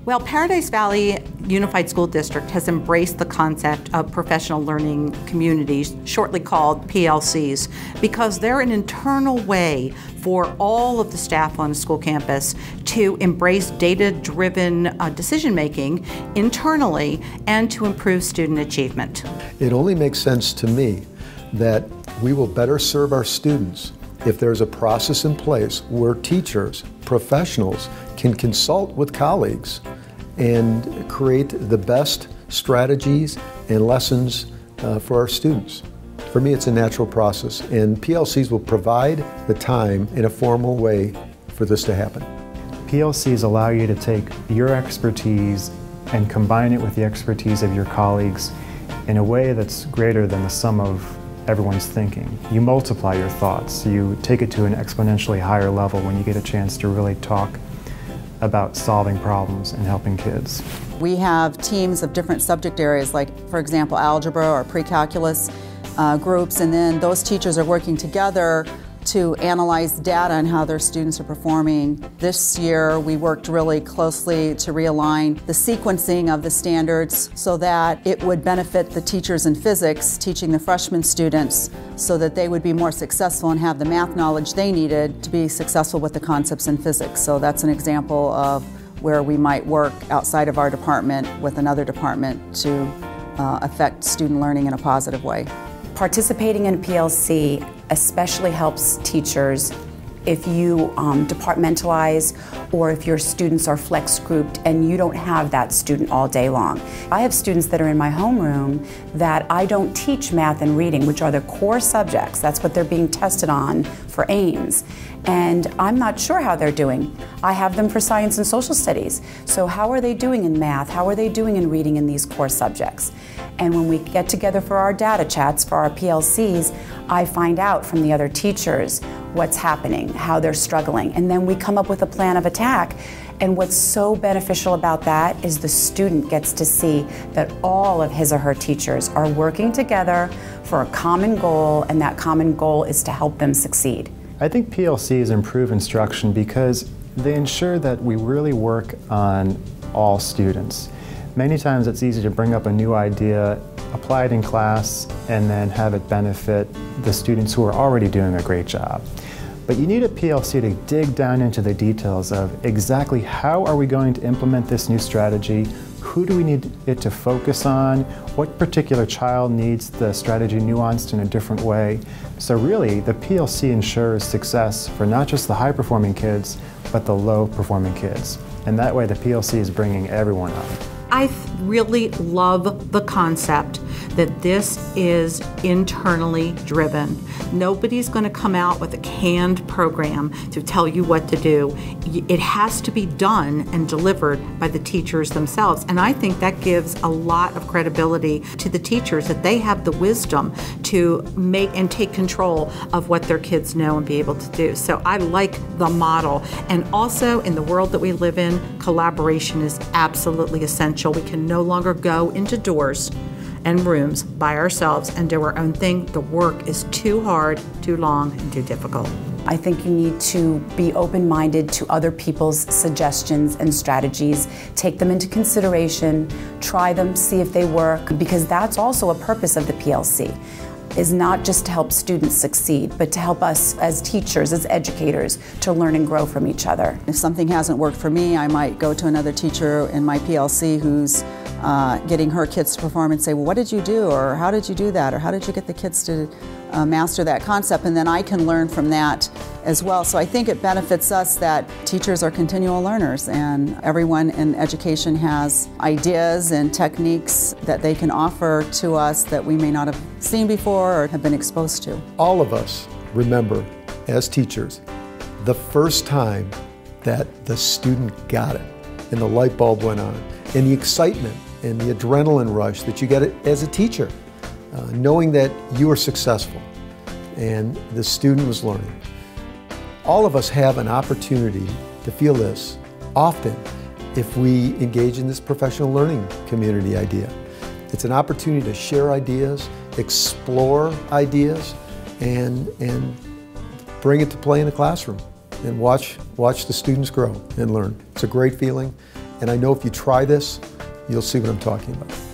Well, Paradise Valley Unified School District has embraced the concept of professional learning communities, shortly called PLCs, because they're an internal way for all of the staff on a school campus to embrace data-driven decision-making internally and to improve student achievement. It only makes sense to me that we will better serve our students if there's a process in place where teachers, professionals, can consult with colleagues and create the best strategies and lessons for our students. For me, it's a natural process, and PLCs will provide the time in a formal way for this to happen. PLCs allow you to take your expertise and combine it with the expertise of your colleagues in a way that's greater than the sum of everyone's thinking. You multiply your thoughts. You take it to an exponentially higher level when you get a chance to really talk about solving problems and helping kids. We have teams of different subject areas, like, for example, algebra or pre-calculus groups, and then those teachers are working together to analyze data on how their students are performing. This year we worked really closely to realign the sequencing of the standards so that it would benefit the teachers in physics teaching the freshman students so that they would be more successful and have the math knowledge they needed to be successful with the concepts in physics. So that's an example of where we might work outside of our department with another department to affect student learning in a positive way. Participating in a PLC especially helps teachers if you departmentalize or if your students are flex grouped and you don't have that student all day long. I have students that are in my homeroom that I don't teach math and reading, which are their core subjects. That's what they're being tested on for AIMS. And I'm not sure how they're doing. I have them for science and social studies. So how are they doing in math? How are they doing in reading in these core subjects? And when we get together for our data chats, for our PLCs, I find out from the other teachers what's happening, how they're struggling, and then we come up with a plan of attack. And what's so beneficial about that is the student gets to see that all of his or her teachers are working together for a common goal, and that common goal is to help them succeed. I think PLCs improve instruction because they ensure that we really work on all students. Many times it's easy to bring up a new idea, apply it in class, and then have it benefit the students who are already doing a great job. But you need a PLC to dig down into the details of exactly how are we going to implement this new strategy, who do we need it to focus on, what particular child needs the strategy nuanced in a different way. So really, the PLC ensures success for not just the high-performing kids, but the low-performing kids. And that way the PLC is bringing everyone up. I really love the concept that this is internally driven. Nobody's going to come out with a canned program to tell you what to do. It has to be done and delivered by the teachers themselves. And I think that gives a lot of credibility to the teachers that they have the wisdom to make and take control of what their kids know and be able to do. So I like the model. And also in the world that we live in, collaboration is absolutely essential. We can no longer go into doors and rooms by ourselves and do our own thing. The work is too hard, too long, and too difficult. I think you need to be open-minded to other people's suggestions and strategies, take them into consideration, try them, see if they work, because that's also a purpose of the PLC, is not just to help students succeed, but to help us as teachers, as educators, to learn and grow from each other. If something hasn't worked for me, I might go to another teacher in my PLC who's getting her kids to perform and say, well, what did you do, or how did you do that, or how did you get the kids to master that concept, and then I can learn from that as well. So I think it benefits us that teachers are continual learners, and everyone in education has ideas and techniques that they can offer to us that we may not have seen before or have been exposed to. All of us remember, as teachers, the first time that the student got it and the light bulb went on, and the excitement and the adrenaline rush that you get as a teacher, knowing that you were successful and the student was learning. All of us have an opportunity to feel this often if we engage in this professional learning community idea. It's an opportunity to share ideas, explore ideas, and bring it to play in the classroom and watch the students grow and learn. It's a great feeling, And I know if you try this, you'll see what I'm talking about.